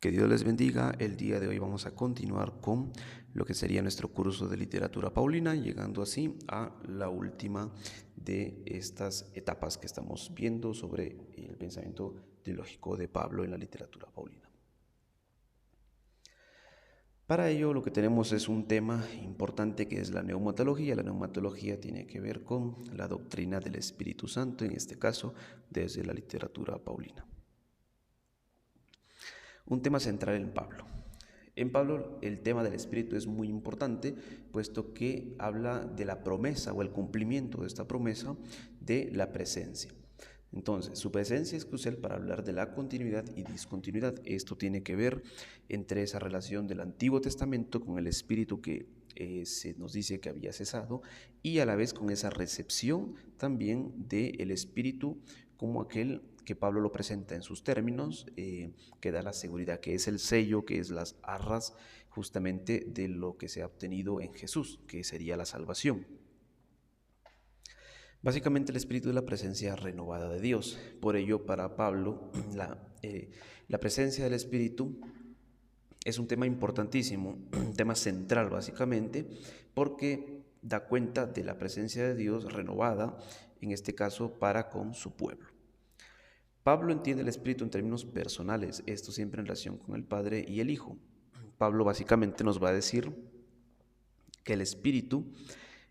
Que Dios les bendiga. El día de hoy vamos a continuar con lo que sería nuestro curso de literatura paulina, llegando así a la última de estas etapas que estamos viendo sobre el pensamiento teológico de Pablo en la literatura paulina. Para ello lo que tenemos es un tema importante que es la neumatología. La neumatología tiene que ver con la doctrina del Espíritu Santo, en este caso desde la literatura paulina. Un tema central en Pablo. En Pablo el tema del Espíritu es muy importante, puesto que habla de la promesa o el cumplimiento de esta promesa de la presencia. Entonces, su presencia es crucial para hablar de la continuidad y discontinuidad. Esto tiene que ver entre esa relación del Antiguo Testamento con el Espíritu que se nos dice que había cesado, y a la vez con esa recepción también del Espíritu como aquel que Pablo lo presenta en sus términos, que da la seguridad, que es el sello, que es las arras justamente de lo que se ha obtenido en Jesús, que sería la salvación. Básicamente el espíritu es la presencia renovada de Dios. Por ello, para Pablo, la presencia del espíritu es un tema importantísimo, un tema central básicamente, porque da cuenta de la presencia de Dios renovada, en este caso para con su pueblo. Pablo entiende el Espíritu en términos personales, esto siempre en relación con el Padre y el Hijo. Pablo básicamente nos va a decir que el Espíritu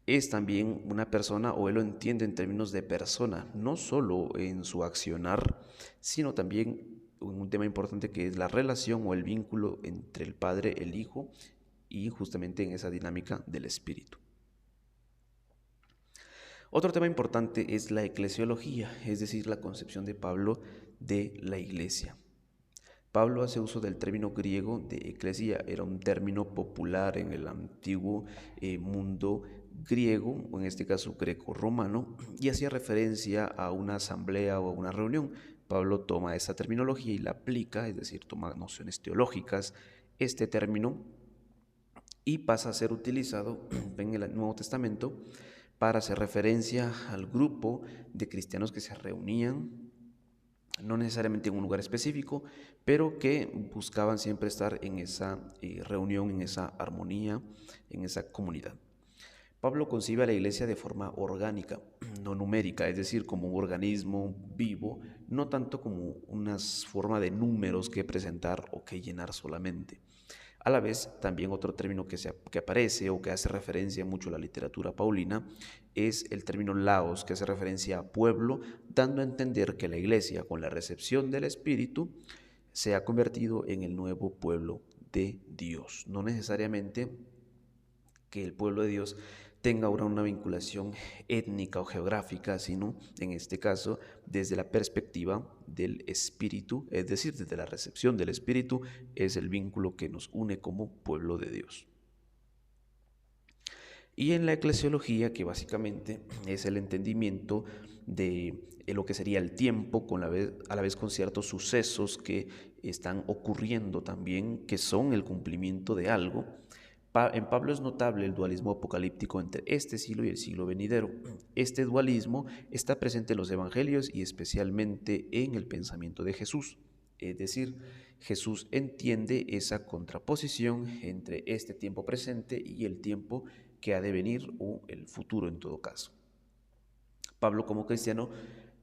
es también una persona, o él lo entiende en términos de persona, no solo en su accionar, sino también en un tema importante que es la relación o el vínculo entre el Padre, el Hijo, y justamente en esa dinámica del Espíritu. Otro tema importante es la eclesiología, es decir, la concepción de Pablo de la iglesia. Pablo hace uso del término griego de eclesia, era un término popular en el antiguo mundo griego, o en este caso greco-romano, y hacía referencia a una asamblea o a una reunión. Pablo toma esa terminología y la aplica, es decir, toma nociones teológicas, este término, y pasa a ser utilizado en el Nuevo Testamento para hacer referencia al grupo de cristianos que se reunían, no necesariamente en un lugar específico, pero que buscaban siempre estar en esa reunión, en esa armonía, en esa comunidad. Pablo concibe a la iglesia de forma orgánica, no numérica, es decir, como un organismo vivo, no tanto como una forma de números que presentar o que llenar solamente. A la vez, también otro término que aparece o que hace referencia mucho a la literatura paulina es el término laos, que hace referencia a pueblo, dando a entender que la iglesia, con la recepción del Espíritu, se ha convertido en el nuevo pueblo de Dios. No necesariamente que el pueblo de Dios tenga ahora una vinculación étnica o geográfica, sino en este caso desde la perspectiva del Espíritu, es decir, desde la recepción del Espíritu, es el vínculo que nos une como pueblo de Dios. Y en la eclesiología, que básicamente es el entendimiento de lo que sería el tiempo, a la vez con ciertos sucesos que están ocurriendo también, que son el cumplimiento de algo. En Pablo es notable el dualismo apocalíptico entre este siglo y el siglo venidero. Este dualismo está presente en los evangelios y especialmente en el pensamiento de Jesús. Es decir, Jesús entiende esa contraposición entre este tiempo presente y el tiempo que ha de venir, o el futuro en todo caso. Pablo, como cristiano,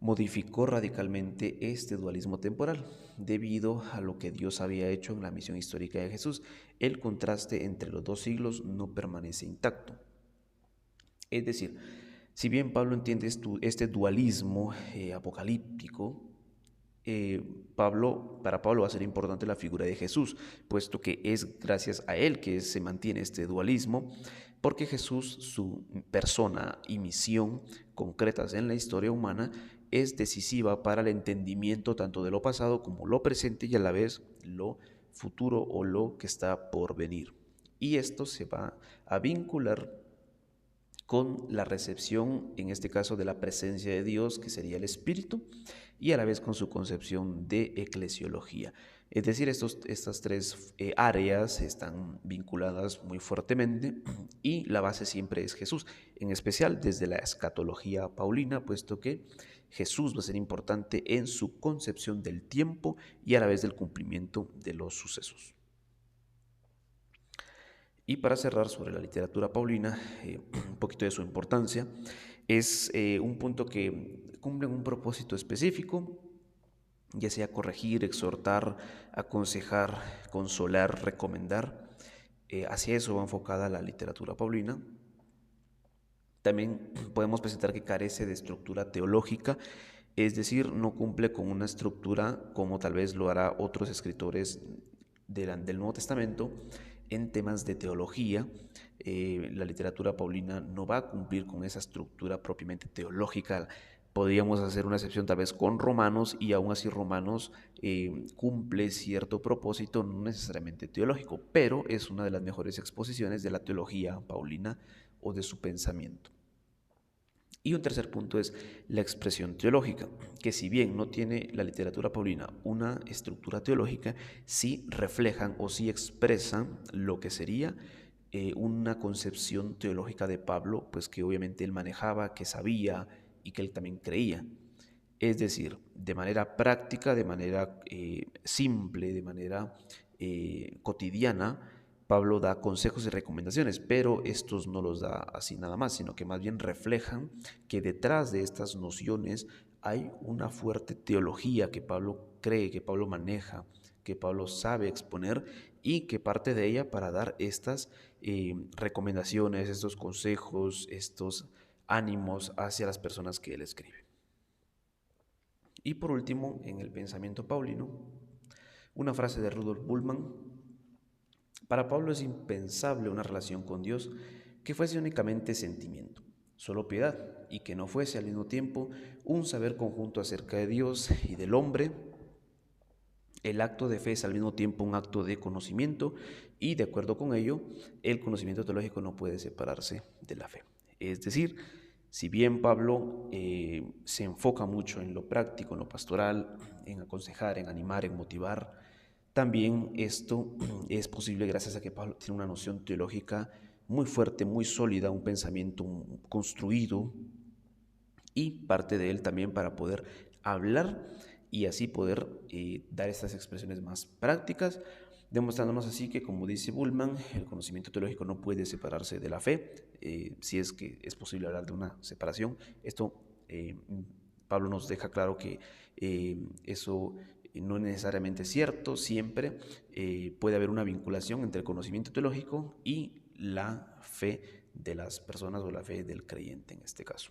modificó radicalmente este dualismo temporal debido a lo que Dios había hecho en la misión histórica de Jesús. El contraste entre los dos siglos no permanece intacto. Es decir, si bien Pablo entiende este dualismo apocalíptico, para Pablo va a ser importante la figura de Jesús, puesto que es gracias a él que se mantiene este dualismo, porque Jesús, su persona y misión concretas en la historia humana, es decisiva para el entendimiento tanto de lo pasado como lo presente y a la vez lo futuro o lo que está por venir. Y esto se va a vincular con la recepción, en este caso, de la presencia de Dios, que sería el Espíritu, y a la vez con su concepción de eclesiología. Es decir, estas tres áreas están vinculadas muy fuertemente y la base siempre es Jesús, en especial desde la escatología paulina, puesto que Jesús va a ser importante en su concepción del tiempo y a la vez del cumplimiento de los sucesos. Y para cerrar sobre la literatura paulina, un poquito de su importancia, es un punto que cumple un propósito específico, ya sea corregir, exhortar, aconsejar, consolar, recomendar. Hacia eso va enfocada la literatura paulina. También podemos presentar que carece de estructura teológica, es decir, no cumple con una estructura como tal vez lo hará otros escritores del Nuevo Testamento en temas de teología. La literatura paulina no va a cumplir con esa estructura propiamente teológica. Podríamos hacer una excepción tal vez con Romanos y aún así Romanos cumple cierto propósito, no necesariamente teológico, pero es una de las mejores exposiciones de la teología paulina o de su pensamiento. Y un tercer punto es la expresión teológica, que si bien no tiene la literatura paulina una estructura teológica, sí reflejan o sí expresan lo que sería una concepción teológica de Pablo, pues que obviamente él manejaba, que sabía y que él también creía. Es decir, de manera práctica, de manera simple, de manera cotidiana, Pablo da consejos y recomendaciones, pero estos no los da así nada más, sino que más bien reflejan que detrás de estas nociones hay una fuerte teología que Pablo cree, que Pablo maneja, que Pablo sabe exponer y que parte de ella para dar estas recomendaciones, estos consejos, estos ánimos hacia las personas que él escribe. Y por último, en el pensamiento paulino, una frase de Rudolf Bultmann: para Pablo es impensable una relación con Dios que fuese únicamente sentimiento, solo piedad, y que no fuese al mismo tiempo un saber conjunto acerca de Dios y del hombre. El acto de fe es al mismo tiempo un acto de conocimiento y, de acuerdo con ello, el conocimiento teológico no puede separarse de la fe. Es decir, si bien Pablo se enfoca mucho en lo práctico, en lo pastoral, en aconsejar, en animar, en motivar, también esto es posible gracias a que Pablo tiene una noción teológica muy fuerte, muy sólida, un pensamiento construido, y parte de él también para poder hablar y así poder dar estas expresiones más prácticas, demostrándonos así que, como dice Bultmann, el conocimiento teológico no puede separarse de la fe, si es que es posible hablar de una separación. Esto Pablo nos deja claro que eso no es necesariamente cierto, siempre puede haber una vinculación entre el conocimiento teológico y la fe de las personas o la fe del creyente en este caso.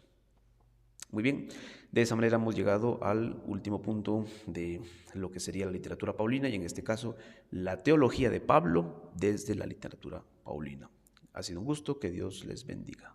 Muy bien, de esa manera hemos llegado al último punto de lo que sería la literatura paulina y en este caso la teología de Pablo desde la literatura paulina. Ha sido un gusto, que Dios les bendiga.